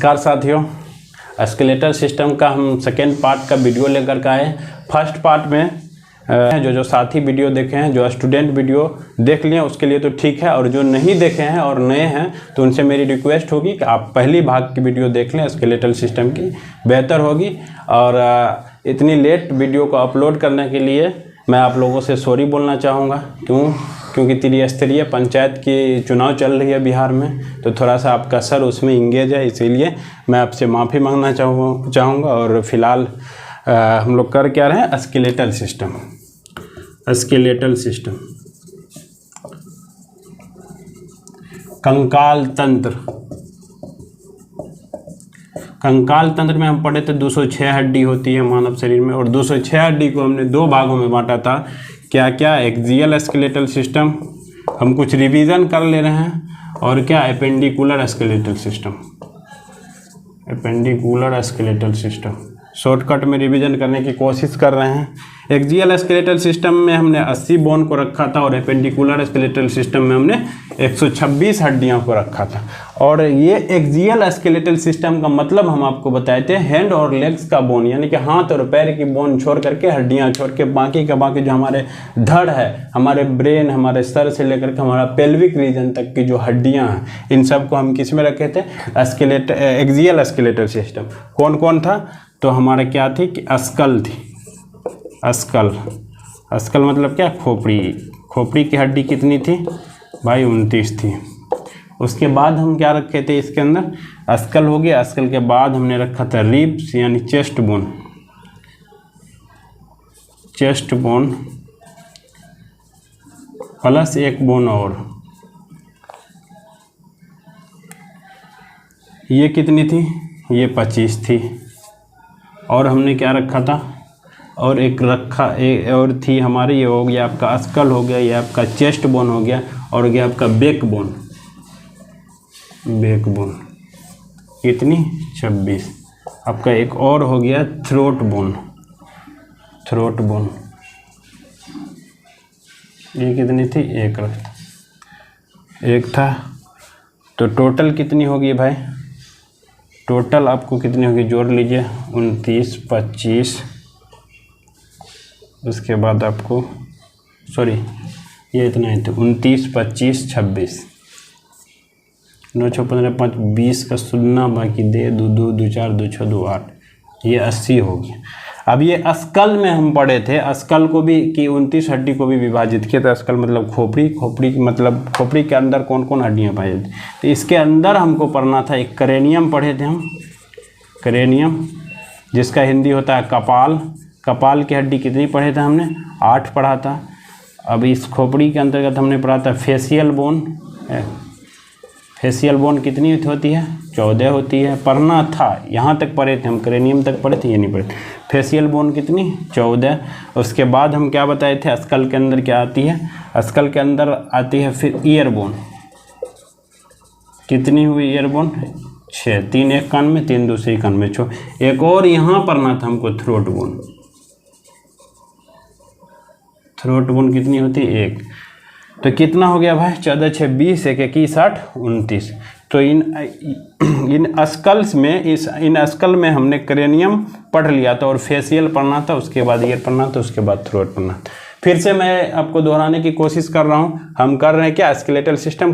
नमस्कार साथियों, skeletal system का हम सेकेंड पार्ट का वीडियो लेकर के आए। फर्स्ट पार्ट में जो साथी वीडियो देखे हैं, जो स्टूडेंट वीडियो देख लिए उसके लिए तो ठीक है, और जो नहीं देखे हैं और नए हैं तो उनसे मेरी रिक्वेस्ट होगी कि आप पहली भाग की वीडियो देख लें, स्केलेटल सिस्टम की बेहतर होगी। और इतनी लेट वीडियो को अपलोड करने के लिए मैं आप लोगों से सॉरी बोलना चाहूँगा। क्योंकि त्रिस्तरीय पंचायत की चुनाव चल रही है बिहार में, तो थोड़ा सा आपका सर उसमें इंगेज है, इसीलिए मैं आपसे माफ़ी मांगना चाहूँगा। और फिलहाल हम लोग कर क्या रहे हैं, स्केलेटल सिस्टम। कंकाल तंत्र में हम पढ़े थे 206 हड्डी होती है मानव शरीर में, और 206 हड्डी को हमने दो भागों में बांटा था। क्या क्या? एक्सियल स्केलेटल सिस्टम, हम कुछ रिवीजन कर ले रहे हैं, और क्या एपेंडिकुलर स्केलेटल सिस्टम शॉर्टकट में रिवीजन करने की कोशिश कर रहे हैं। एक्सियल स्केलेटल सिस्टम में हमने 80 बोन को रखा था, और एपेंडिकुलर स्केलेटल सिस्टम में हमने 126 हड्डियों को रखा था। और ये एक्सियल स्केलेटल सिस्टम का मतलब हम आपको बताए थे हैंड और लेग्स का बोन, यानी कि हाथ और पैर की बोन छोड़ करके, हड्डियां छोड़ के, बाकी का बाकी जो हमारे धड़ है, हमारे ब्रेन, हमारे सर से लेकर के हमारा पेल्विक रीजन तक की जो हड्डियां हैं, इन सब को हम किस में रखे थे? Axial skeletal system. कौन कौन था? तो हमारा क्या थी कि अस्कल थी। अस्कल मतलब क्या? खोपड़ी की हड्डी कितनी थी भाई? 29 थी। उसके बाद हम क्या रखे थे इसके अंदर? अस्कल हो गया। अस्कल के बाद हमने रखा था रिब्स यानी चेस्ट बोन प्लस एक बोन और। ये कितनी थी? ये 25 थी। और हमने क्या रखा था? और एक और थी हमारी, ये हो गया आपका अस्कल हो गया, ये आपका चेस्ट बोन हो गया, और गया आपका बैक बोन कितनी? 26। आपका एक और हो गया थ्रोट बोन। ये कितनी थी? एक था। तो टोटल कितनी होगी भाई? टोटल आपको कितनी होगी? जोड़ लीजिए, 29, 25, उसके बाद आपको ये इतना ही थे, 29, 25, 26, 9, 6, 15, 5, 20 का सुनना बाकी दे, 2, 2, 2, 4, 2, 6, 2, 8, ये 80 हो गया। अब ये अस्कल में हम पढ़े थे, अस्कल को भी कि 29 हड्डी को भी विभाजित किया था। अस्कल मतलब खोपड़ी मतलब खोपड़ी के अंदर कौन कौन हड्डियाँ पाई जाती? तो इसके अंदर हमको पढ़ना था एक करेनियम पढ़े थे हम, करेनियम जिसका हिंदी होता है कपाल की हड्डी कितनी पढ़े थे हमने? 8 पढ़ा था। अब इस खोपड़ी के अंतर्गत हमने पढ़ा था फेशियल बोन कितनी होती है? 14 होती है। पढ़ना था, यहाँ तक पढ़े थे हम, क्रेनियम तक पढ़े थे, ये नहीं पढ़े। फेशियल बोन कितनी? 14। उसके बाद हम क्या बताए थे? अस्कल के अंदर क्या आती है? अस्कल के अंदर आती है फिर ईयर बोन। कितनी हुई ईयर बोन? 6। 3 एक कान में, 3 दूसरी कान में, 6। एक और यहाँ पढ़ना था हमको थ्रोट बोन कितनी होती? 1। तो कितना हो गया भाई? 14, 6, 20, 1, 21, 60, 29। तो इन अस्कल में हमने क्रेनियम पढ़ लिया था, और फेशियल पढ़ना था, उसके बाद ईयर पढ़ना था, उसके बाद थ्रोट पढ़ना था। फिर से मैं आपको दोहराने की कोशिश कर रहा हूँ। हम कर रहे हैं क्या? स्केलेटल सिस्टम,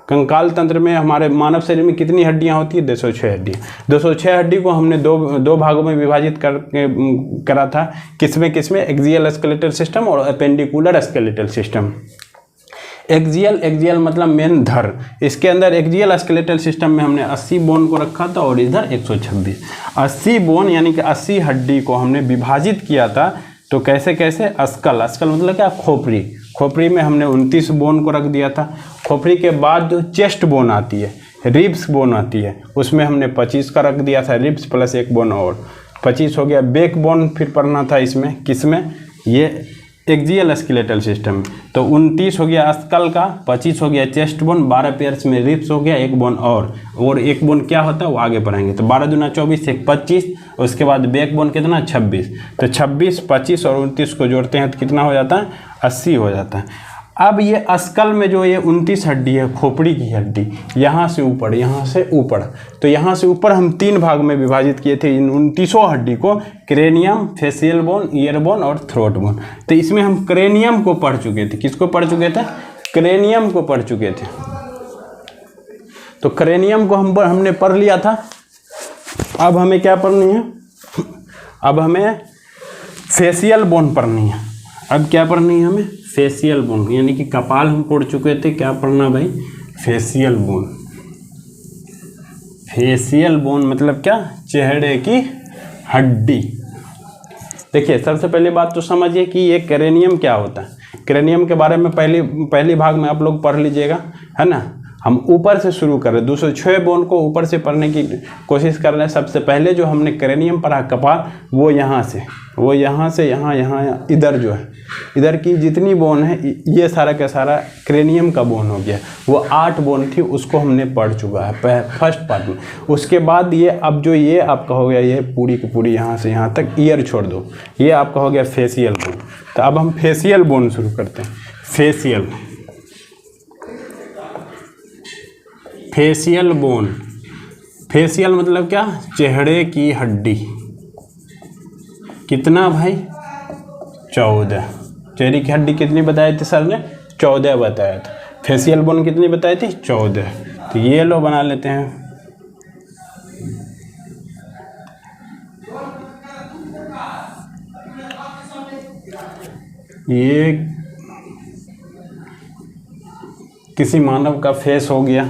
कंकाल तंत्र में हमारे मानव शरीर में कितनी हड्डियां होती है? 206 हड्डियाँ। 206 हड्डी को हमने दो भागों में विभाजित करा था। किसमें? एक्सियल स्केलेटल सिस्टम और एपेंडिकुलर स्केलेटल सिस्टम। एक्सियल मतलब मेन धड़। इसके अंदर एक्सियल स्केलेटल सिस्टम में हमने 80 बोन को रखा था, और इधर 126। 80 बोन यानी कि 80 हड्डी को हमने विभाजित किया था। तो कैसे? अस्कल मतलब क्या? खोपड़ी में हमने 29 बोन को रख दिया था। खोपड़ी के बाद जो चेस्ट बोन आती है, रिब्स बोन आती है, उसमें हमने 25 का रख दिया था, रिब्स प्लस एक बोन और 25 हो गया। बैक बोन फिर पढ़ना था इसमें, किसमें? ये एक्सियल स्केलेटल सिस्टम। तो 29 हो गया अस्कल का, 25 हो गया चेस्ट बोन, 12 पेयर्स में रिब्स हो गया, एक बोन और एक बोन क्या होता है वो आगे पढ़ेंगे। तो 12 दूना 24, 1 25, उसके बाद बैक बोन कितना? 26। तो 26, 25 और 29 को जोड़ते हैं तो कितना हो जाता है? 80 हो जाता है। अब ये अस्कल में जो ये 29 हड्डी है, खोपड़ी की हड्डी, यहाँ से ऊपर, यहाँ से ऊपर, तो यहाँ से ऊपर हम 3 भाग में विभाजित किए थे इन 29 हड्डी को, cranium, facial bone, year bone और थ्रोट बोन। तो इसमें हम क्रेनियम को पढ़ चुके थे। किसको पढ़ चुके थे? क्रेनियम को पढ़ चुके थे। तो क्रेनियम को हमने पढ़ लिया था। अब हमें क्या पढ़नी है? अब हमें फेशियल बोन पढ़नी है। अब क्या पढ़नी है हमें? फेशियल बोन, यानी कि कपाल हम पढ़ चुके थे, क्या पढ़ना भाई? Facial bone. फेशियल बोन मतलब क्या? चेहरे की हड्डी। देखिए, सबसे पहले बात तो समझिए कि ये क्रेनियम क्या होता है। क्रेनियम के बारे में पहली भाग में आप लोग पढ़ लीजिएगा, है ना। हम ऊपर से शुरू कर रहे हैं, 206 बोन को ऊपर से पढ़ने की कोशिश कर रहे हैं। सबसे पहले जो हमने क्रेनियम पढ़ा कपाल, वो यहाँ से यहाँ इधर जो है, इधर की जितनी बोन है, ये सारा का सारा क्रेनियम का बोन हो गया। वो 8 बोन थी, उसको हमने पढ़ चुका है फर्स्ट पार्ट में। उसके बाद ये अब जो ये आपका हो गया, ये पूरी की पूरी यहाँ से यहाँ तक, ईयर छोड़ दो, ये आपका हो गया फेशियल बोन। तो अब हम फेशियल बोन शुरू करते हैं। Facial bone. फेशियल मतलब क्या? चेहरे की हड्डी। कितना भाई? 14। चेहरे की हड्डी कितनी बताई थी सर ने? 14 बताया था। फेशियल बोन कितनी बताई थी? 14। तो ये लो बना लेते हैं। ये किसी मानव का फेस हो गया।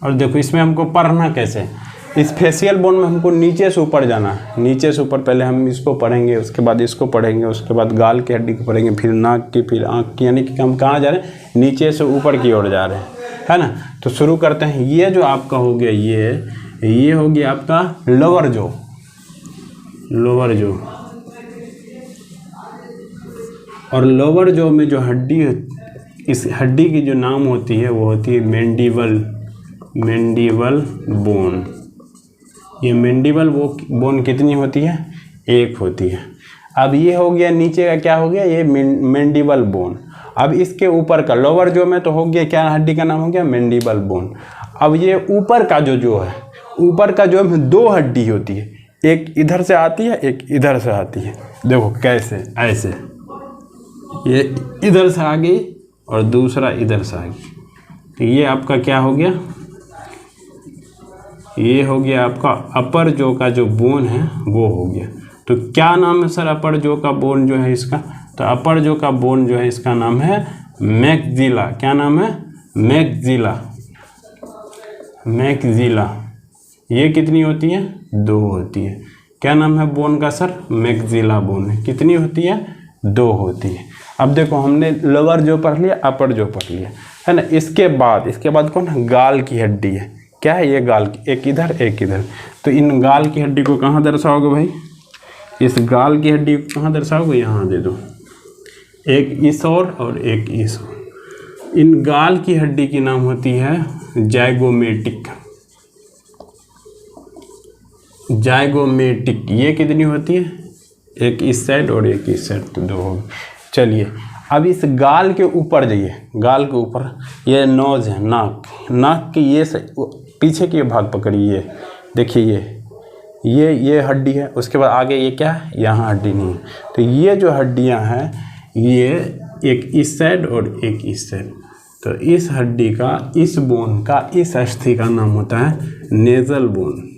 और देखो, इसमें हमको पढ़ना कैसे? इस फेशियल बोन में हमको नीचे से ऊपर जाना है। नीचे से ऊपर पहले हम इसको पढ़ेंगे, उसके बाद इसको पढ़ेंगे, उसके बाद गाल की हड्डी को पढ़ेंगे, फिर नाक की, फिर आँख की, यानी कि हम कहाँ जा रहे हैं? नीचे से ऊपर की ओर जा रहे हैं, है ना। तो शुरू करते हैं। ये जो आपका हो गया, ये हो गया आपका लोअर जो। और लोअर जो में जो हड्डी, इस हड्डी की जो नाम होती है वो होती है मैंडिबल बोन। ये मैंडिबल बोन कितनी होती है? 1 होती है। अब ये हो गया नीचे का, क्या हो गया? ये मैंडिबल बोन। अब इसके ऊपर का लोअर जो में तो हो गया, क्या हड्डी का नाम हो गया? Mandible bone. अब ये ऊपर का जो है, ऊपर का जो में 2 हड्डी होती है, एक इधर से आती है, एक इधर से आती है। देखो कैसे, ऐसे, ये इधर से आ गई और दूसरा इधर से आ गई। तो ये आपका क्या हो गया? ये हो गया आपका अपर जो का जो बोन है वो हो गया। तो क्या नाम है सर अपर जो का बोन जो है इसका? तो अपर जो का बोन जो है इसका नाम है मैक्सिला। क्या नाम है? मैक्सिला। ये कितनी होती है? 2 होती है। क्या नाम है बोन का सर? मैक्सिला बोन है। कितनी होती है? 2 होती है। अब देखो, हमने लोअर जो पढ़ लिया, अपर जो पढ़ लिया, है ना। इसके बाद कौन? गाल की हड्डी है। क्या है ये? गाल की, एक इधर एक इधर। तो इन गाल की हड्डी को कहाँ दर्शाओगे भाई? इस गाल की हड्डी को कहाँ दर्शाओगे? यहाँ दे दो, एक इस और एक इस ओर। इन गाल की हड्डी की नाम होती है जाइगोमेटिक। ये कितनी होती है? एक इस साइड और एक इस साइड, तो 2 होगी। चलिए, अब इस गाल के ऊपर जाइए। गाल के ऊपर ये नोज है, नाक की ये पीछे की भाग पकड़िए। देखिए ये हड्डी है। उसके बाद आगे ये क्या है? यहाँ हड्डी नहीं है। तो ये जो हड्डियाँ हैं, ये एक इस साइड और एक इस साइड। तो इस हड्डी का, इस बोन का, इस अस्थि का नाम होता है नेजल बोन।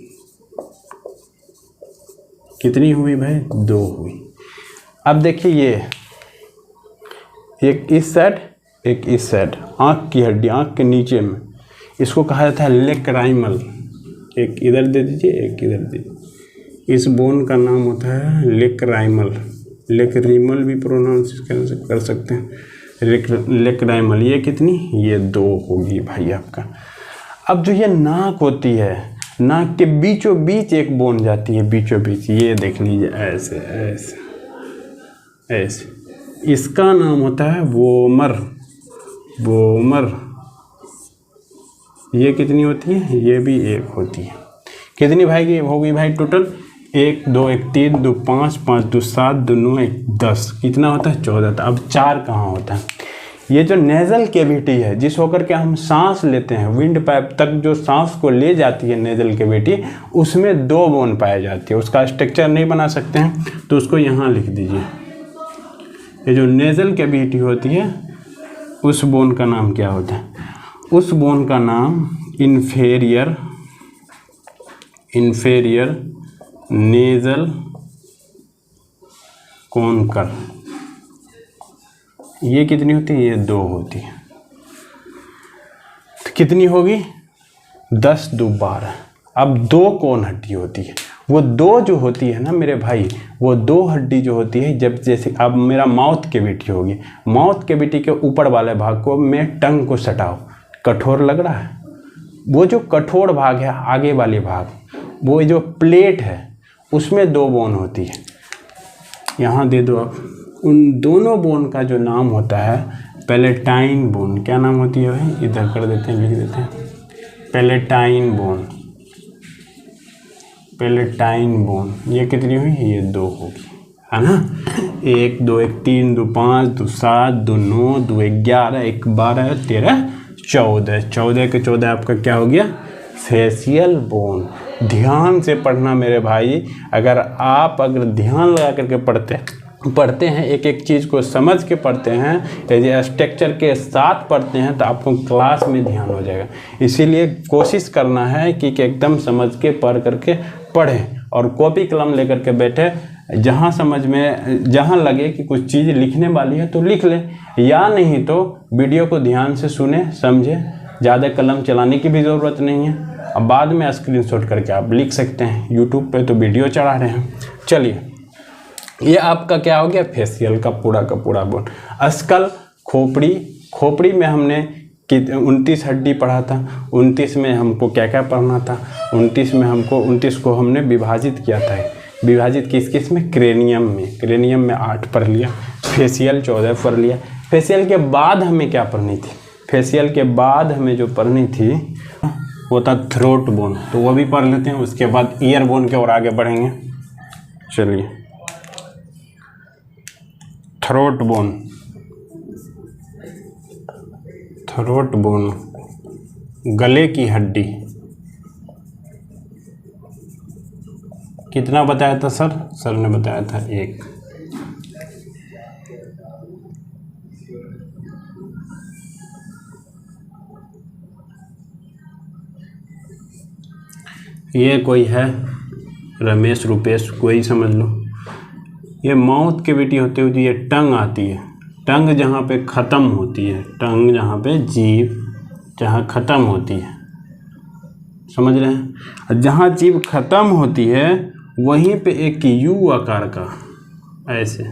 कितनी हुई भाई? 2 हुई। अब देखिए, ये एक इस साइड, एक इस साइड, आँख की हड्डी, आँख के नीचे में, इसको कहा जाता है लेक्राइमल। एक इधर दे दीजिए, एक इधर दे दीजिए। इस बोन का नाम होता है लेक्राइमल। लेक्रीमल भी प्रोनाउंस कर सकते हैं। लेक्राइमल। ये कितनी? ये 2 होगी भाई आपका। अब जो ये नाक होती है, नाक के बीचों बीच एक बोन जाती है, बीचों बीच। ये देख लीजिए, ऐसे ऐसे ऐसे। इसका नाम होता है वोमर। ये कितनी होती है? ये भी 1 होती है। कितनी भाई होगी भाई टोटल? 1 2 1 3 2 5 5 2 7 2 9 1 10, कितना होता है? 14। था। अब 4 कहाँ होता है? ये जो नेजल कैविटी है, जिस होकर के हम सांस लेते हैं, विंड पाइप तक जो सांस को ले जाती है नेजल कैविटी, उसमें 2 बोन पाई जाती है। उसका स्ट्रक्चर नहीं बना सकते हैं तो उसको यहाँ लिख दीजिए। ये जो नेजल कैविटी होती है उस बोन का नाम क्या होता है? उस बोन का नाम इन्फेरियर नेजल कोनकर। ये कितनी होती है? ये 2 होती है। तो कितनी होगी? 10 2 12। अब 2 कौन हड्डी होती है? वो 2 जो होती है ना मेरे भाई, वो 2 हड्डी जो होती है, जब जैसे अब मेरा माउथ कैविटी होगी, माउथ कैविटी के ऊपर वाले भाग को मैं टंग को सटाओ, कठोर लग रहा है? वो जो कठोर भाग है, आगे वाली भाग, वो जो प्लेट है, उसमें 2 बोन होती है। यहाँ दे दो आप। उन दोनों बोन का जो नाम होता है पैलेटाइन बोन। क्या नाम होती है भाई? इधर कर देते हैं, लिख देते हैं, पैलेटाइन बोन। ये कितनी हुई? ये 2 होगी, है ना? 1 2 1 3 2 5 2 7 2 9 2 11 1 12 13 14। 14 के 14 आपका क्या हो गया? Facial bone. ध्यान से पढ़ना मेरे भाई। अगर ध्यान लगा करके पढ़ते हैं, एक एक चीज़ को समझ के पढ़ते हैं, यदि स्ट्रक्चर के साथ पढ़ते हैं, तो आपको क्लास में ध्यान हो जाएगा। इसीलिए कोशिश करना है कि एकदम समझ के पढ़ करके पढ़ें और कॉपी कलम लेकर के बैठे। जहाँ समझ में, जहाँ लगे कि कुछ चीज़ लिखने वाली है तो लिख ले, या नहीं तो वीडियो को ध्यान से सुने समझे। ज़्यादा कलम चलाने की भी ज़रूरत नहीं है। अब बाद में स्क्रीनशॉट करके आप लिख सकते हैं। यूट्यूब पे तो वीडियो चढ़ा रहे हैं। चलिए, ये आपका क्या हो गया? फेशियल का पूरा बोन। अस्कल, खोपड़ी में हमने 29 हड्डी पढ़ा था। 29 में हमको क्या क्या पढ़ना था? 29 को हमने विभाजित किया था। विभाजित किस में? क्रेनियम में 8 पढ़ लिया। फेशियल 14 पढ़ लिया। फेशियल के बाद हमें क्या पढ़नी थी? फेशियल के बाद हमें जो पढ़नी थी वो था थ्रोट बोन, तो वो भी पढ़ लेते हैं। उसके बाद ईयर बोन के और आगे बढ़ेंगे। चलिए, थ्रोट बोन, गले की हड्डी। कितना बताया था सर? सर ने बताया था 1। ये कोई है रमेश रुपेश, कोई समझ लो। ये माउथ कैविटी होती है, ये टंग आती है। टंग जहाँ पे ख़त्म होती है, टंग जहाँ पे जीभ जहाँ ख़त्म होती है, समझ रहे हैं? जहाँ जीभ ख़त्म होती है वहीं पे एक यू आकार का, ऐसे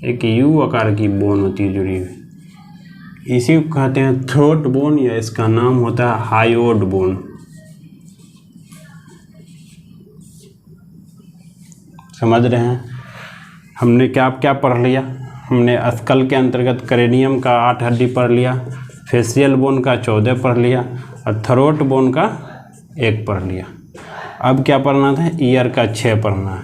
एक यू आकार की बोन होती है जुड़ी हुई। इसी को कहते हैं थ्रोट बोन, या इसका नाम होता है हायोड बोन। समझ रहे हैं? हमने क्या पढ़ लिया? हमने अस्कल के अंतर्गत क्रेनियम का 8 हड्डी पढ़ लिया, फेशियल बोन का 14 पढ़ लिया और थ्रोट बोन का 1 पढ़ लिया। अब क्या पढ़ना था? ईयर का 6 पढ़ना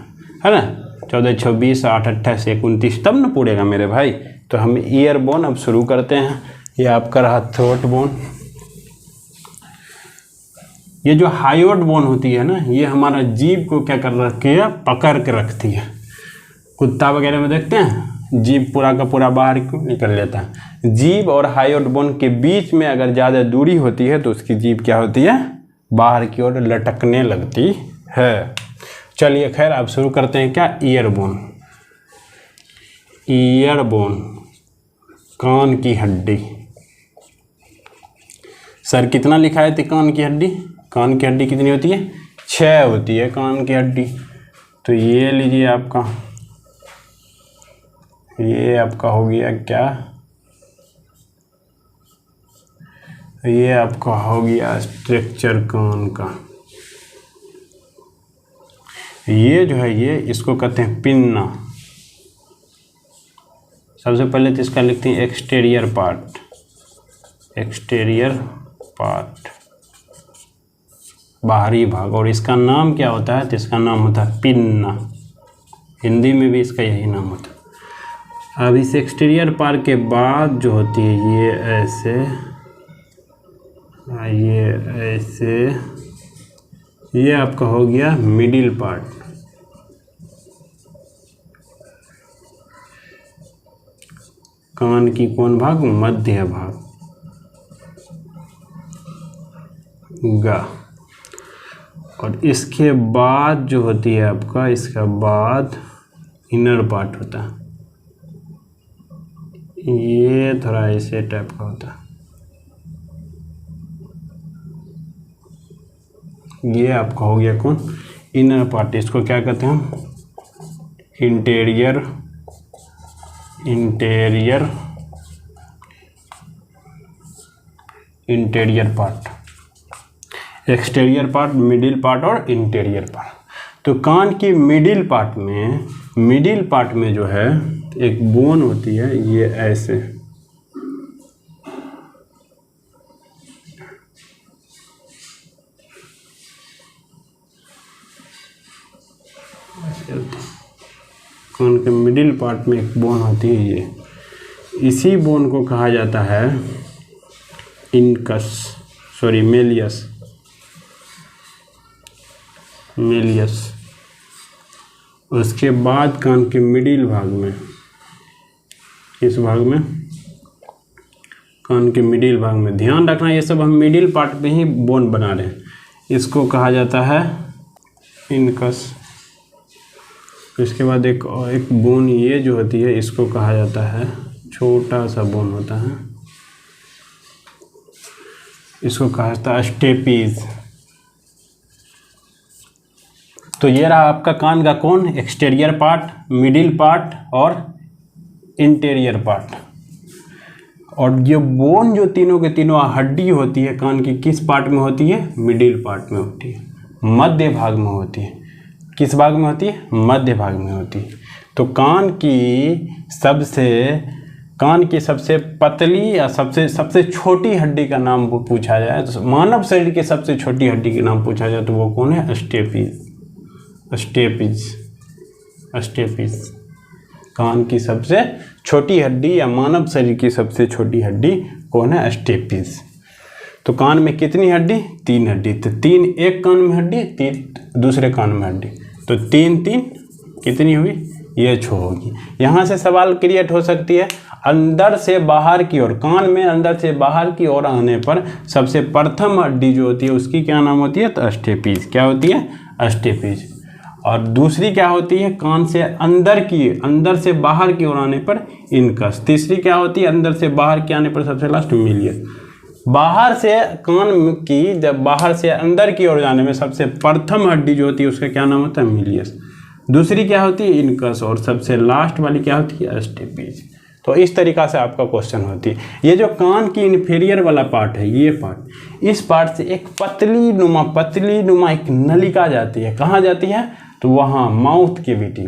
है ना? 14 26 8 28 29, तब ना पूरेगा मेरे भाई। तो हम ईयर बोन अब शुरू करते हैं। ये आपका रहा थ्रोट बोन। ये जो हायोड बोन होती है ना, ये हमारा जीभ को क्या कर रखी है? पकड़ के रखती है। कुत्ता वगैरह में देखते हैं जीभ पूरा का पूरा बाहर निकल लेता है। जीभ और हायोड बोन के बीच में अगर ज़्यादा दूरी होती है तो उसकी जीभ क्या होती है? बाहर की ओर लटकने लगती है। चलिए खैर, अब शुरू करते हैं क्या? ईयर बोन, कान की हड्डी। सर कितना लिखाए थे कान की हड्डी? कान की हड्डी कितनी होती है? 6 होती है कान की हड्डी। तो ये लीजिए आपका, ये आपका हो गया क्या? ये आपका हो गया स्ट्रक्चर कान का। ये जो है, ये इसको कहते हैं पिन्ना। सबसे पहले तो इसका लिखते हैं एक्सटीरियर पार्ट। बाहरी भाग, और इसका नाम क्या होता है? तो इसका नाम होता है पिन्ना। हिंदी में भी इसका यही नाम होता है। अब इस एक्सटीरियर पार्ट के बाद जो होती है ये ऐसे, ये आपका हो गया मिडिल पार्ट। कान की कौन भाग? मध्य भाग गा। और इसके बाद जो होती है आपका, इसका बाद इनर पार्ट होता है, ये थोड़ा ऐसे टाइप का होता है। ये आपका हो गया कौन? Inner part. इसको क्या कहते हैं हम? Interior part. Exterior part, middle part और इंटीरियर पार्ट। तो कान की मिडिल पार्ट में जो है एक बोन होती है, ये ऐसे, कान के मिडिल पार्ट में एक बोन होती है, ये, इसी बोन को कहा जाता है मेलियस। उसके बाद कान के मिडिल भाग में, इस भाग में, कान के मिडिल भाग में, ध्यान रखना ये सब हम मिडिल पार्ट में ही बोन बना रहे हैं, इसको कहा जाता है इनकस। इसके बाद एक बोन ये जो होती है, इसको कहा जाता है, छोटा सा बोन होता है, इसको कहा जाता है स्टेपीज। तो ये रहा आपका कान का कौन? एक्सटीरियर पार्ट, मिडिल पार्ट और इंटीरियर पार्ट। और ये बोन जो तीनों के तीनों हड्डी होती है कान की, किस पार्ट में होती है? मिडिल पार्ट में होती है, मध्य भाग में होती है। किस भाग में होती है? मध्य भाग में होती है। तो कान की सबसे पतली या सबसे छोटी हड्डी का नाम पूछा जाए, तो मानव शरीर की सबसे छोटी हड्डी के नाम पूछा जाए तो वो कौन है? स्टेपीज। कान की सबसे छोटी हड्डी या मानव शरीर की सबसे छोटी हड्डी कौन है? स्टेपीज। तो कान में कितनी हड्डी? 3 हड्डी। तो 3 एक कान में हड्डी, 3 दूसरे कान में हड्डी, तो 3 कितनी हुई? ये 6 होगी। यहाँ से सवाल क्रिएट हो सकती है, अंदर से बाहर की ओर, कान में अंदर से बाहर की ओर आने पर सबसे प्रथम हड्डी जो होती है उसकी क्या नाम होती है? तो स्टेपीज। क्या होती है? स्टेपीज। और दूसरी क्या होती है? कान से अंदर से बाहर की ओर आने पर इनकस। तीसरी क्या होती है? अंदर से बाहर के आने पर सबसे लास्ट मिलियस। बाहर से कान की जब बाहर से अंदर की ओर जाने में सबसे प्रथम हड्डी जो होती है उसका क्या नाम होता है? मिलियस। दूसरी क्या होती है? इनकस। और सबसे लास्ट वाली क्या होती है? स्टेपीज। तो इस तरीक़ा से आपका क्वेश्चन होती है। ये जो कान की इन्फीरियर वाला पार्ट है, ये पार्ट, इस पार्ट से एक पतली नुमा एक नलिका जाती है। कहाँ जाती है? तो वहाँ माउथ कैविटी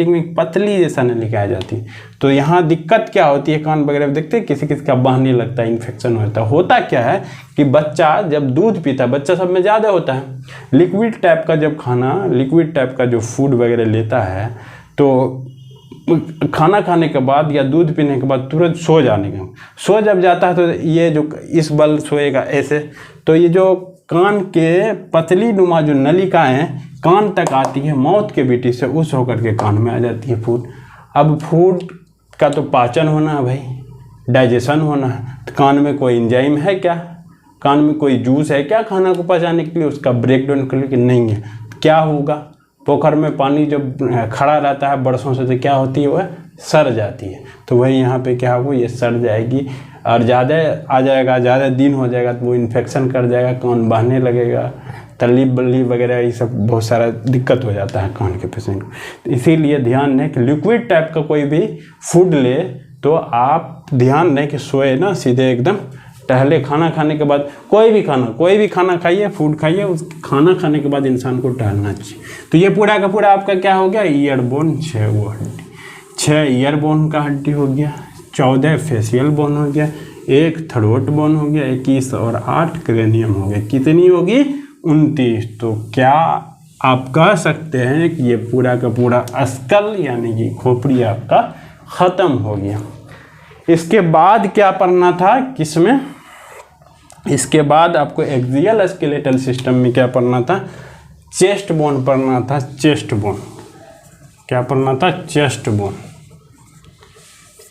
में एक पतली जैसा नलिका जाती है। तो यहाँ दिक्कत क्या होती है? कान वगैरह देखते हैं किसी का बहने लगता है, इन्फेक्शन होता क्या है कि बच्चा जब दूध पीता है, बच्चा सब में ज़्यादा होता है, लिक्विड टाइप का जो फूड वगैरह लेता है, तो खाना खाने के बाद या दूध पीने के बाद तुरंत सो जब जाता है, तो ये जो इस बल सोएगा ऐसे, तो ये जो कान के पतली नुमा जो नलिकाएं कान तक आती है माउथ कैविटी से, उस होकर के कान में आ जाती है फूड। अब फूड का तो पाचन होना है भाई, डाइजेशन होना है, तो कान में कोई एंजाइम है क्या? कान में कोई जूस है क्या खाना को पचाने के लिए, उसका ब्रेक डाउन करने के लिए? नहीं है। क्या होगा? पोखर में पानी जब खड़ा रहता है बरसों से, तो क्या होती है? वह सड़ जाती है। तो वही यहाँ पे क्या होगा? ये सड़ जाएगी और ज़्यादा आ जाएगा, ज़्यादा दिन हो जाएगा तो वो इन्फेक्शन कर जाएगा, कान बहने लगेगा, तली बल्ली वगैरह ये सब बहुत सारा दिक्कत हो जाता है कान के पेशेंट को। इसीलिए ध्यान दें कि लिक्विड टाइप का कोई भी फूड ले तो आप ध्यान दें कि सोए ना सीधे एकदम, टहले। खाना खाने के बाद कोई भी खाना खाइए, फूड खाइए, उस खाना खाने के बाद इंसान को टहलना चाहिए। तो ये पूरा का पूरा आपका क्या हो गया? ईयर बोन 6 ईयर बोन का हड्डी हो गया, 14 फेशियल बोन हो गया, एक थरोट बोन हो गया 21 और 8 क्रेनियम हो गया, कितनी होगी 29। तो क्या आप कह सकते हैं कि ये पूरा का पूरा स्कल यानी कि खोपड़ी आपका ख़त्म हो गया। इसके बाद क्या पढ़ना था किसमें, इसके बाद आपको एक्सियल स्केलेटल सिस्टम में क्या पढ़ना था, चेस्ट बोन पढ़ना था। चेस्ट बोन क्या पढ़ना था, चेस्ट बोन।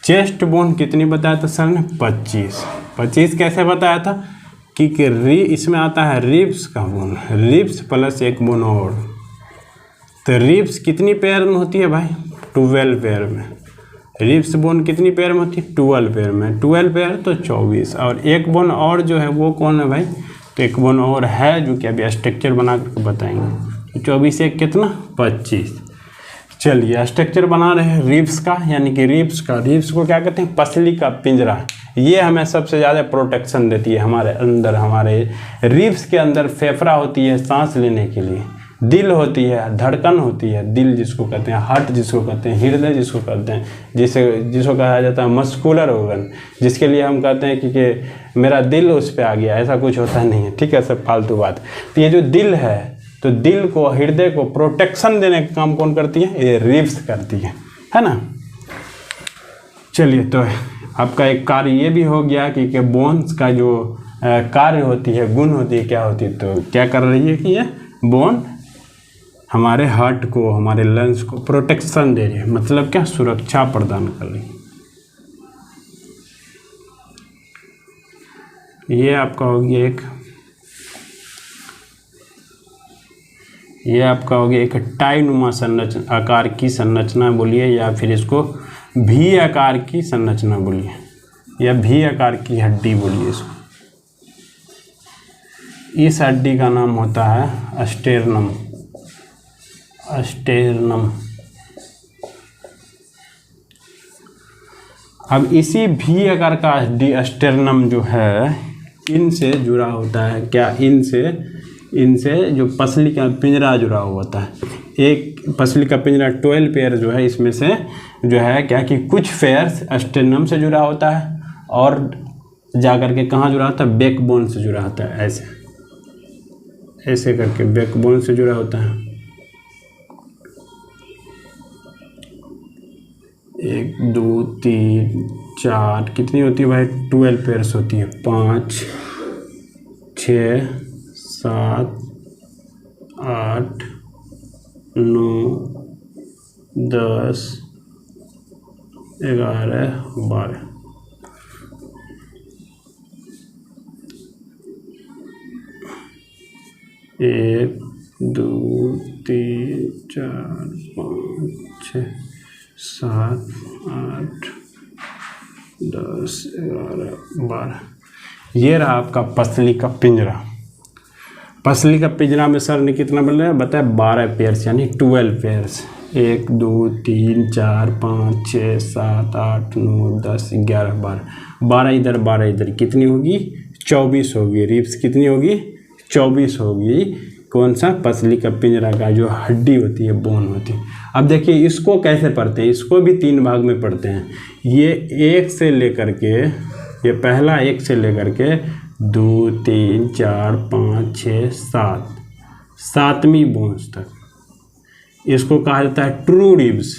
चेस्ट बोन कितनी बताया था सर ने, 25 कैसे बताया था कि इसमें आता है रिब्स का बोन, रिब्स प्लस एक बोन और। तो रिब्स कितनी पेयर में होती है भाई, 12 पेयर में। रिब्स बोन कितनी पेयर में होती है, 12 पेयर में। 12 पेयर तो 24, और एक बोन और जो है वो कौन है भाई, तो एक बोन और है जो कि अभी स्ट्रक्चर बना करके बताएंगे। 24 एक कितना, 25। चलिए स्ट्रक्चर बना रहे हैं रिब्स का, यानी कि रिब्स को क्या कहते हैं, पसली का पिंजरा। ये हमें सबसे ज़्यादा प्रोटेक्शन देती है हमारे अंदर। हमारे रिब्स के अंदर फेफड़ा होती है सांस लेने के लिए, दिल होती है, धड़कन होती है, दिल जिसको कहते हैं, हार्ट जिसको कहते हैं, हृदय जिसको कहते हैं, जिसको कहा जाता है मस्कुलर ऑर्गन, जिसके लिए हम कहते हैं कि मेरा दिल उस पर आ गया, ऐसा कुछ होता नहीं है, ठीक है, सब फालतू बात। तो ये जो दिल है, तो दिल को, हृदय को प्रोटेक्शन देने का काम कौन करती है, ये रिब्स करती है ना। चलिए तो आपका एक कार्य ये भी हो गया कि बोन्स का जो कार्य होती है, गुण होती है, क्या होती है, तो क्या कर रही है कि ये बोन हमारे हार्ट को, हमारे लंग्स को प्रोटेक्शन दे रही है, मतलब क्या, सुरक्षा प्रदान कर रही है। ये आपका हो गया ये आपका हो गया एक टाईनुमा संरचना, आकार की संरचना बोलिए, या फिर इसको भी आकार की संरचना बोलिए, या भी आकार की हड्डी बोलिए इसको। इस हड्डी का नाम होता है स्टेर्नम। अब इसी भी आकार का हड्डी स्टेर्नम जो है, इनसे जुड़ा होता है क्या, इनसे जो पसली का पिंजरा जुड़ा हुआ होता है। एक पसली का पिंजरा 12 पेयर जो है, इसमें से जो है क्या कि कुछ पेयर्स स्टेर्नम से जुड़ा होता है, और जाकर के कहाँ जुड़ा होता है, बैकबोन से जुड़ा होता है। ऐसे करके बैकबोन से जुड़ा होता है। 1 2 3 4 कितनी होती है भाई, 12 पेयर्स होती है। 5 6 7 8 9 10 11 12। 1 2 3 4 5 6 7 8 10 11 12। ये रहा आपका पसली का पिंजरा। पसली का पिंजरा में सर ने कितना बताया, 12 पेयर्स यानी 12 पेयर्स। 1 2 3 4 5 6 7 8 9 10 11 12। 12 इधर 12 इधर, कितनी होगी, 24 होगी। रिब्स कितनी होगी, 24 होगी। कौन सा, पसली का पिंजरा का जो हड्डी होती है, बोन होती है। अब देखिए इसको कैसे पढ़ते हैं, इसको भी 3 भाग में पढ़ते हैं। ये 1 से लेकर के, ये पहला 1 से लेकर के 2 3 4 5 6 7, 7वीं बोन्स तक, इसको कहा जाता है ट्रू रिब्स।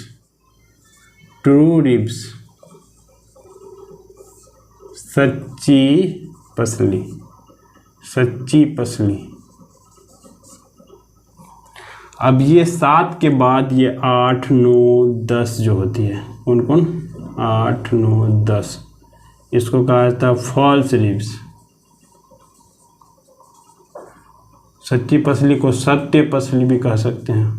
ट्रू रिब्स, सच्ची पसली, सच्ची पसली। अब ये 7 के बाद ये 8 9 10 जो होती है, कौन कौन, 8 9 10, इसको कहा जाता है फॉल्स रिब्स। सच्ची पसली को सत्य पसली भी कह सकते हैं,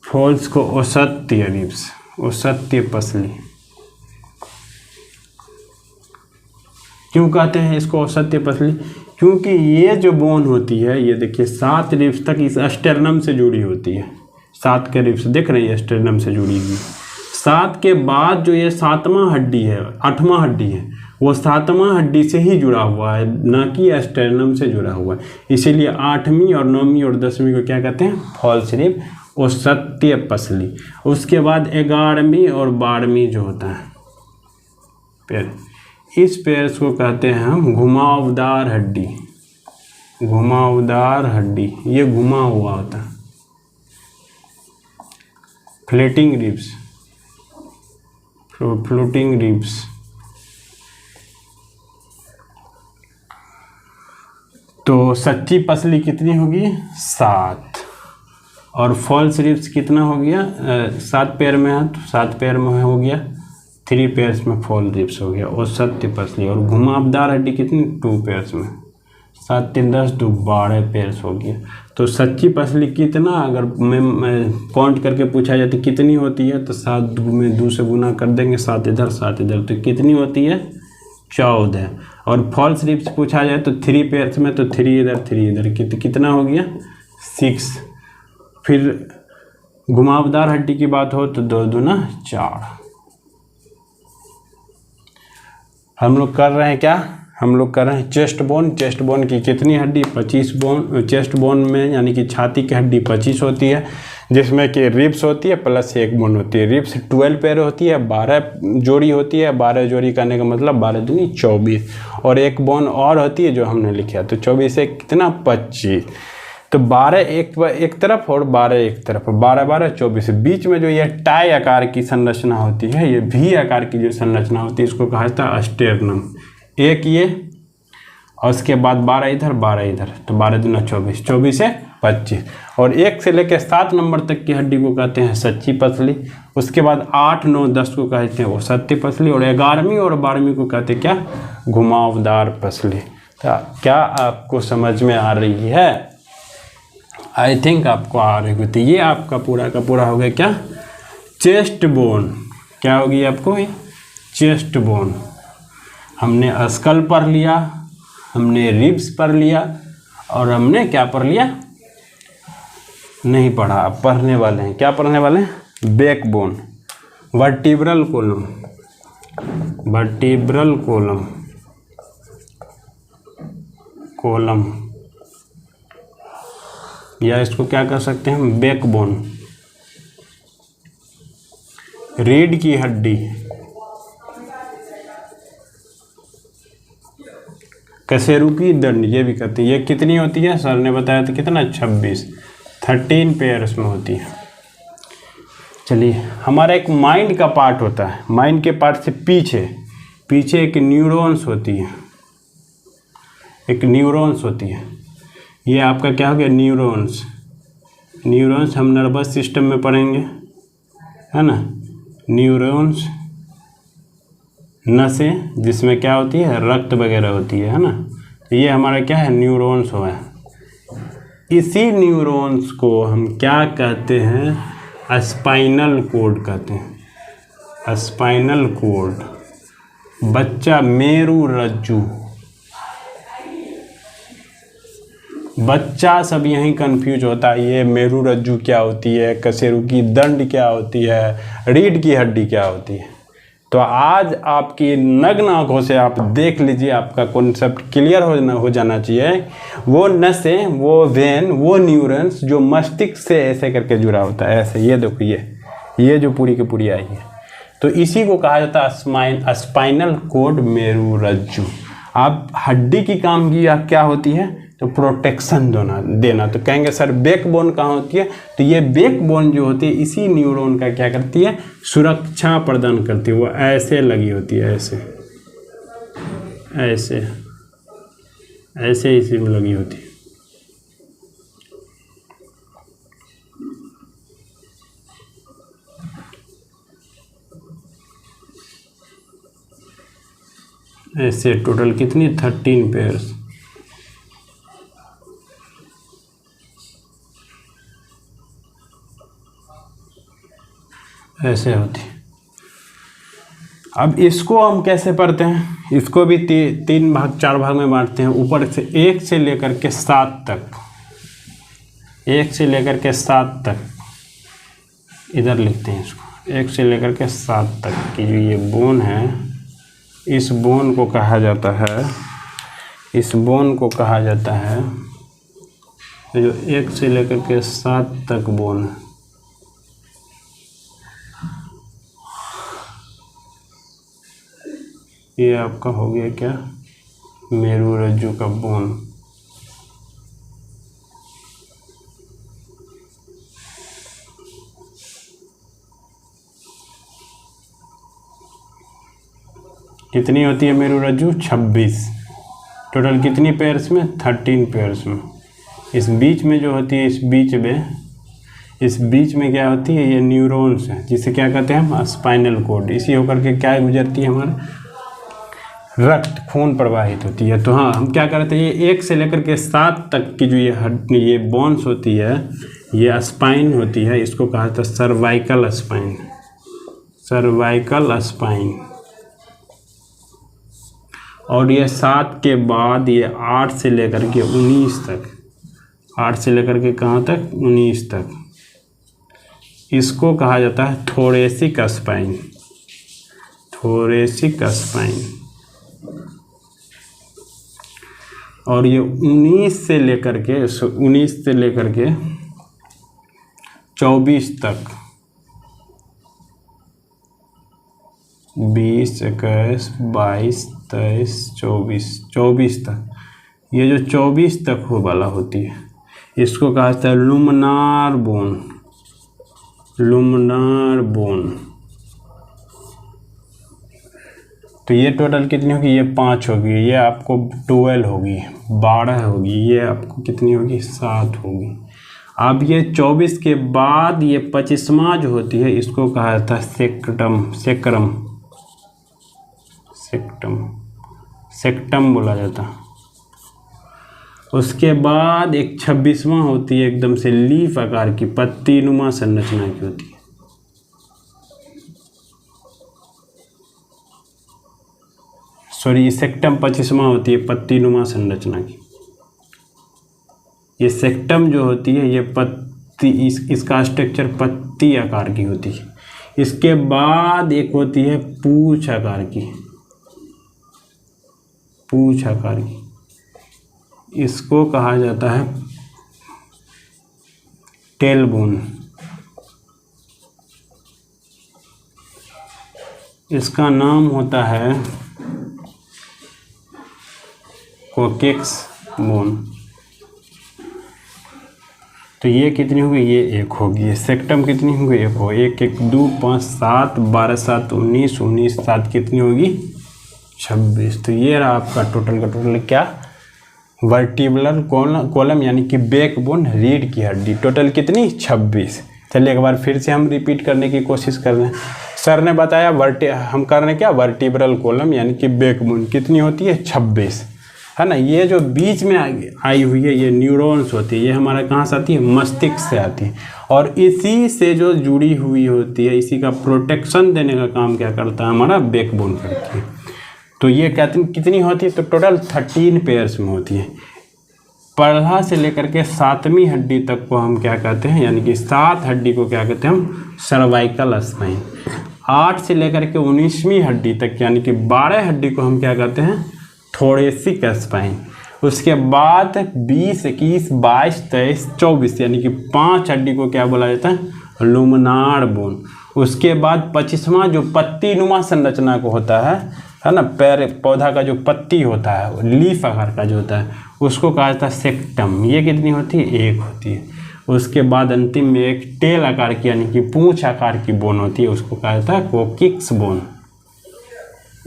फॉल्स को असत्य रिब्स, असत्य पसली। क्यों कहते हैं इसको असत्य पसली, क्योंकि ये जो बोन होती है, ये देखिए 7 रिब्स तक इस स्टेर्नम से जुड़ी होती है। 7 के रिब्स देख रहे हैं, स्टेर्नम से जुड़ी हुई। 7 के बाद जो ये 7वां हड्डी है, 8वां हड्डी है, वो 7वां हड्डी से ही जुड़ा हुआ है, ना कि स्टेर्नम से जुड़ा हुआ है। इसीलिए 8वीं और 9वीं और 10वीं को क्या कहते हैं, फॉल्स रिब, वो सत्य पसली। उसके बाद 11वीं और 12वीं जो होता है, फिर इस पेयर्स को कहते हैं हम घुमावदार हड्डी। घुमावदार हड्डी, ये घुमा हुआ होता है, फ्लोटिंग रिब्स, फ्लोटिंग रिब्स। तो सच्ची पसली कितनी होगी? 7। और फॉल्स रिब्स कितना हो गया? 7 पेयर में है तो 7 पेयर में हो गया, 3 पेयर्स में फॉल्स रिब्स हो गया। और सत्य पसली और घुमावदार हड्डी कितनी? 2 पेयर्स में, 7 3 10 2 12 पेयर्स हो गया। तो सच्ची पसली कितना, अगर मैं काउंट करके पूछा जाए तो कितनी होती है, तो 7 में 2 से गुना कर देंगे, 7 इधर 7 इधर, तो कितनी होती है? 14। और फॉल्स रिब्स पूछा जाए तो 3 पेयर्स में, तो 3 इधर 3 इधर, कितना हो गया? 6। फिर घुमावदार हड्डी की बात हो तो 2 दूना 4। हम लोग कर रहे हैं क्या? हम लोग कर रहे हैं चेस्ट बोन। चेस्ट बोन की कितनी हड्डी? 25 बोन। चेस्ट बोन में यानी कि छाती की हड्डी 25 होती है, जिसमें कि रिब्स होती है प्लस 1 बोन होती है। रिब्स 12 पेयर होती है, 12 जोड़ी होती है। 12 जोड़ी करने का मतलब 12 दूनी 24, और 1 बोन और होती है जो हमने लिखा, तो 24 से कितना? 25। तो 12 एक तरफ और 12 एक तरफ, 12 12 24। बीच में जो ये टाई आकार की संरचना होती है, ये भी आकार की जो संरचना होती है, इसको कहा जाता है स्टेर्नम। एक ये, और उसके बाद 12 इधर 12 इधर, तो 12 दूना 24, 24 से 25। और 1 से लेकर 7 नंबर तक की हड्डी को कहते हैं सच्ची पसली। उसके बाद 8 9 10 को कहते हैं वो सत्य पसली। और 11वीं और 12वीं को कहते हैं क्या? घुमावदार पसली। तो क्या आपको समझ में आ रही है? आई थिंक आपको आ रही होगी। तो ये आपका पूरा का पूरा हो गया क्या? Chest bone. क्या होगी आपको? Chest bone. हमने स्कल पढ़ लिया, हमने रिब्स पढ़ लिया, और हमने क्या पढ़ लिया? नहीं पढ़ा, अब पढ़ने वाले हैं। क्या पढ़ने वाले हैं? Backbone, vertebral column, vertebral column, column, या इसको क्या कर सकते हैं हम? बैकबोन। रीढ़ की हड्डी, कशेरुकी दंड, ये भी कहते हैं। ये कितनी होती है? सर ने बताया था कितना? 26, 13 पेयर्स में होती है। चलिए, हमारा एक माइंड का पार्ट होता है। माइंड के पार्ट से पीछे एक न्यूरॉन्स होती है, एक न्यूरॉन्स होती है। ये आपका क्या हो गया? न्यूरॉन्स। न्यूरॉन्स हम नर्वस सिस्टम में पढ़ेंगे, है ना। न्यूरॉन्स, नसें जिसमें क्या होती है? रक्त वगैरह होती है ना। तो ये हमारा क्या है? न्यूरॉन्स हुआ है। इसी न्यूरॉन्स को हम क्या कहते हैं? स्पाइनल कोड कहते हैं। Spinal cord. बच्चा मेरुरज्जु, बच्चा सब यहीं कंफ्यूज होता है। ये मेरुरज्जु क्या होती है? कशेरुकी दंड क्या होती है? रीढ़ की हड्डी क्या होती है? तो आज आपकी नग्न आंखों से आप देख लीजिए, आपका कॉन्सेप्ट क्लियर हो जाना चाहिए। वो नसें, वो वेन, वो न्यूरॉन्स जो मस्तिष्क से ऐसे करके जुड़ा होता है, ऐसे। ये देखो, ये जो पूरी की पूरी आई है, तो इसी को कहा जाता है स्पाइनल कोड मेरुरज्जु। आप हड्डी की काम की क्या होती है? तो प्रोटेक्शन देना। तो कहेंगे सर बैकबोन कहाँ होती है? तो ये बैकबोन जो होती है इसी न्यूरॉन का क्या करती है? सुरक्षा प्रदान करती है। वो ऐसे लगी होती है, ऐसे इसी में लगी होती है। ऐसे टोटल कितनी? 13 पेयर्स। ऐसे होती। अब इसको हम कैसे पढ़ते हैं? इसको भी 3 भाग 4 भाग में बांटते हैं। ऊपर से 1 से लेकर के 7 तक, 1 से लेकर के 7 तक, इधर लिखते हैं इसको। 1 से लेकर के 7 तक की जो ये बोन है, इस बोन को कहा जाता है, इस बोन को कहा जाता है, जो 1 से लेकर के 7 तक बोन है, ये आपका हो गया क्या, मेरुरज्जु का बोन। कितनी होती है मेरुरज्जु, 26। टोटल कितनी पेयर्स में, 13 पेयर्स में। इस बीच में जो होती है, इस बीच में क्या होती है, ये न्यूरॉन्स है, जिसे क्या कहते हैं हम, स्पाइनल कॉर्ड। इसी होकर के क्या गुजरती है, हमारे रक्त, खून प्रवाहित होती है। तो हाँ, हम क्या करते हैं, ये 1 से लेकर के 7 तक की जो ये बोन्स होती है, ये स्पाइन होती है, इसको कहा जाता है सर्वाइकल स्पाइन, सर्वाइकल स्पाइन। और ये 7 के बाद ये 8 से लेकर के 19 तक, 8 से लेकर के कहाँ तक, 19 तक, इसको कहा जाता है थोरेसिक स्पाइन, थोरेसिक स्पाइन। और ये 19 से लेकर के 24 तक, 20, 21, 22, 23, 24 तक, ये जो 24 तक हो वाला होती है, इसको कहा जाता है लुमनार बोन, लुमनार बोन। तो ये टोटल कितनी होगी, ये 5 होगी, ये आपको 12 होगी, 12 होगी, ये आपको कितनी होगी, 7 होगी। अब ये 24 के बाद ये 25वां जो होती है, इसको कहा जाता है सेक्टम, सेक्टम बोला जाता है। उसके बाद एक 26वां होती है, एकदम से लीफ आकार की, पत्ती नुमा संरचना की होती है। सॉरी, सेक्टम 25वां होती है, पत्ती नुमा संरचना की। ये सेक्टम जो होती है, ये पत्ती, इसका स्ट्रक्चर पत्ती आकार की होती है। इसके बाद एक होती है पूंछ आकार की, पूंछ आकार की, इसको कहा जाता है टेल बोन। इसका नाम होता है कोकेक्स बोन। तो ये कितनी होगी, ये 1 होगी। सेक्टम कितनी होगी, 1 हो, 1, 1, 2, 5, 7, 12, 7, 19, 19, 7 कितनी होगी, 26। तो ये रहा आपका टोटल का टोटल क्या, वर्टिब्रल कॉलम यानी कि बैकबोन, रीढ़ की हड्डी। टोटल कितनी, 26। चलिए एक बार फिर से हम रिपीट करने की कोशिश कर रहे हैं। सर ने बताया हम कर रहे हैं क्या, वर्टिब्रल कॉलम यानी कि बैकबोन कितनी होती है, 26, है ना। ये जो बीच में आई हुई है, ये न्यूरॉन्स होती है, ये हमारा कहाँ से आती है, मस्तिष्क से आती है। और इसी से जो जुड़ी हुई होती है, इसी का प्रोटेक्शन देने का काम क्या करता है, हमारा बैकबोन करती है। तो ये कितनी होती है, तो टोटल 13 पेयर्स में होती है। पढ़ा से लेकर के 7वीं हड्डी तक को हम क्या कहते हैं, यानी कि 7 हड्डी को क्या कहते हैं हम, सर्वाइकल स्पाइन। 8 से लेकर के 19वीं हड्डी तक यानी कि 12 हड्डी को हम क्या कहते हैं, थोरेसिक स्पाइन। उसके बाद 20, 21, 22, 23, 24 यानी कि 5 हड्डी को क्या बोला जाता है, लुमनार बोन। उसके बाद 25वां जो पत्ती नुमा संरचना को होता है ना, पैर पौधा का जो पत्ती होता है, लीफ आकार का जो होता है, उसको कहा जाता है सेक्टम। ये कितनी होती है, 1 होती है। उसके बाद अंतिम में एक टेल आकार की यानी कि पूंछ आकार की बोन होती है, उसको कहा जाता है कोकिक्स बोन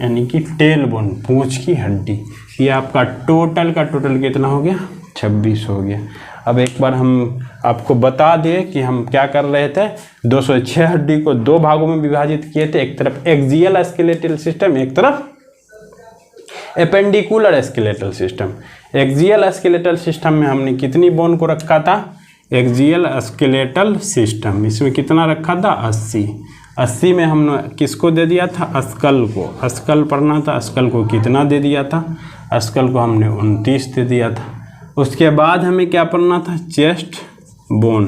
यानी कि टेल बोन, पूंछ की हड्डी। ये आपका टोटल का टोटल कितना हो गया, 26 हो गया। अब एक बार हम आपको बता दें कि हम क्या कर रहे थे। 206 हड्डी को 2 भागों में विभाजित किए थे, एक तरफ एक्सियल स्केलेटल सिस्टम, एक तरफ appendicular skeletal system. Axial skeletal system में हमने कितनी बोन को रखा था, एक्सियल स्केलेटल सिस्टम इसमें कितना रखा था, 80। 80 में हमने किसको दे दिया था, स्कल को। स्कल पढ़ना था, स्कल को कितना दे दिया था, स्कल को हमने 29 दे दिया था। उसके बाद हमें क्या पढ़ना था, चेस्ट बोन।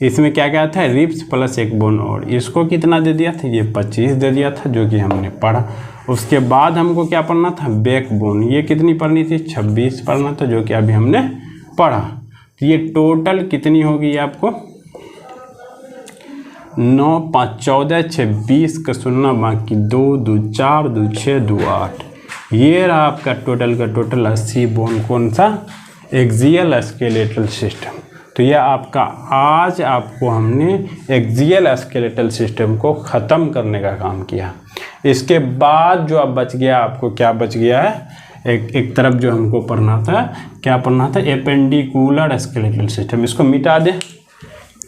इसमें क्या क्या था, रिब्स प्लस एक बोन, और इसको कितना दे दिया था, ये 25 दे दिया था, जो कि हमने पढ़ा। उसके बाद हमको क्या पढ़ना था, बैक बोन। ये कितनी पढ़नी थी, 26 पढ़ना था, जो कि अभी हमने पढ़ा। तो ये टोटल कितनी होगी आपको, 9, 5, 14, 6, 20 का सुनना बाकी, 2, 2, 4, 2, 6, 2, 8। ये रहा आपका टोटल का टोटल 80 बोन। कौन सा? Axial skeletal system. तो ये आपका आज आपको हमने एक्सियल स्केलेटल सिस्टम को ख़त्म करने का काम किया। इसके बाद जो अब बच गया, आपको क्या बच गया है, एक तरफ जो हमको पढ़ना था, क्या पढ़ना था, एपेंडिकुलर स्केलेटल सिस्टम। इसको मिटा दें,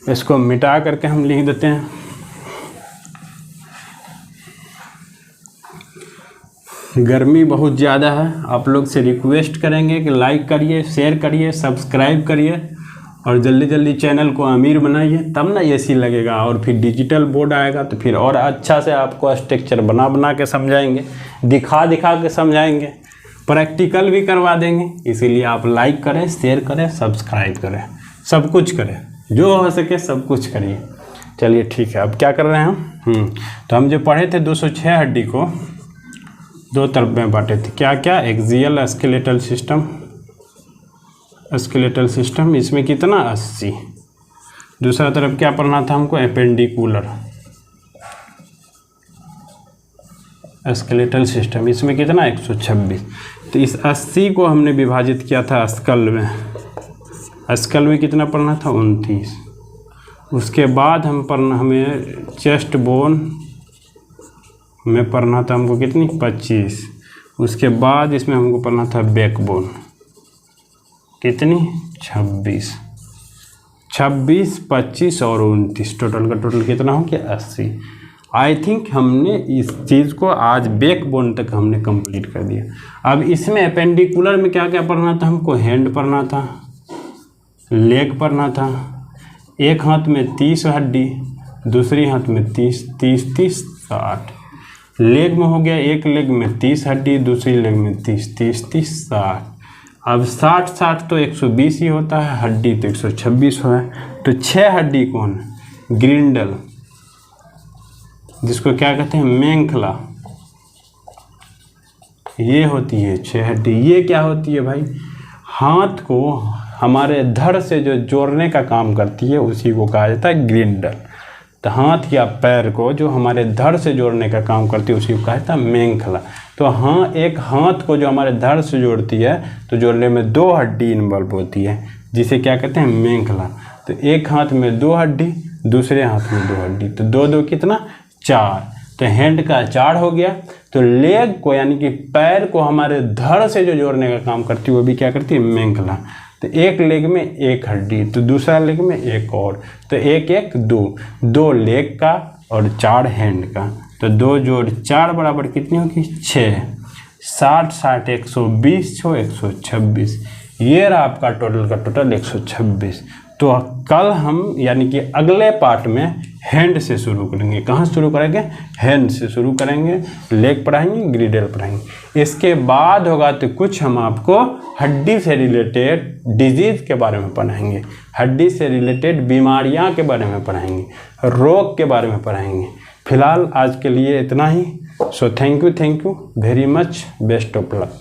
इसको मिटा करके हम लिख देते हैं गर्मी बहुत ज़्यादा है। आप लोग से रिक्वेस्ट करेंगे कि लाइक करिए, शेयर करिए, सब्सक्राइब करिए और जल्दी जल्दी चैनल को अमीर बनाइए, तब ना एसी लगेगा। और फिर डिजिटल बोर्ड आएगा तो फिर और अच्छा से आपको स्ट्रक्चर बना के समझाएंगे, दिखा के समझाएंगे, प्रैक्टिकल भी करवा देंगे। इसीलिए आप लाइक करें, शेयर करें, सब्सक्राइब करें, सब कुछ करें, जो हो सके सब कुछ करिए। चलिए ठीक है, अब क्या कर रहे हैं हम? तो हम जो पढ़े थे 206 हड्डी को दो तरफ में बांटे थे। क्या क्या? एक्सियल स्केलेटल सिस्टम, इसमें कितना? 80। दूसरा तरफ क्या पढ़ना था हमको? एपेंडिकुलर स्केलेटल सिस्टम, इसमें कितना? 126। तो इस 80 को हमने विभाजित किया था स्कल में। स्कल में कितना पढ़ना था? 29। उसके बाद हमें चेस्ट बोन में पढ़ना था हमको कितनी? 25। उसके बाद इसमें हमको पढ़ना था बैक बोन, कितनी? 26, 25 और 29, टोटल का टोटल कितना हो गया? 80। आई थिंक हमने इस चीज़ को आज बैक बोन तक हमने कंप्लीट कर दिया। अब इसमें एपेंडिकुलर में क्या क्या पढ़ना था हमको? हैंड पढ़ना था, लेग पढ़ना था। एक हाथ में 30 हड्डी, दूसरी हाथ में 30, 30, 60। लेग में हो गया, एक लेग में 30 हड्डी, दूसरी लेग में 30, 60। अब 60 तो 120 ही होता है, हड्डी तो 126 है। तो 6 हड्डी कौन है? ग्रिंडल, जिसको क्या कहते हैं? मेंखला, ये होती है 6 हड्डी। ये क्या होती है भाई? हाथ को हमारे धड़ से जो जोड़ने का काम करती है उसी को कहा जाता है ग्रिंडल। तो हाथ या पैर को जो हमारे धड़ से जोड़ने का काम करती है उसी को कहा जाता है मेंखला। तो हाँ, एक हाथ को जो हमारे धड़ से जोड़ती है तो जोड़ने में 2 हड्डी इन्वॉल्व होती है, जिसे क्या कहते हैं? मेंखला। तो एक हाथ में 2 हड्डी, दूसरे हाथ में 2 हड्डी, तो 2 कितना? 4। तो हैंड का 4 हो गया। तो लेग को यानी कि पैर को हमारे धड़ से जो जोड़ने का काम करती है वो भी क्या करती है? मेंखला। तो एक लेग में 1 हड्डी, तो दूसरा लेग में 1 और, तो 1 1 2 लेग का और 4 हैंड का। तो 2 जोड़ 4 बराबर कितनी होगी? 6। 60 120 छो 126। ये रहा आपका टोटल का टोटल 126। तो कल हम यानी कि अगले पार्ट में हैंड से शुरू करेंगे। कहाँ शुरू करेंगे? हैंड से शुरू करेंगे। लेग पढ़ाएंगे, ग्रिडल पढ़ाएंगे। इसके बाद होगा तो कुछ हम आपको हड्डी से रिलेटेड डिजीज़ के बारे में पढ़ाएंगे, हड्डी से रिलेटेड बीमारियां के बारे में पढ़ाएंगे, रोग के बारे में पढ़ाएंगे। फिलहाल आज के लिए इतना ही। So thank you very much, best of luck.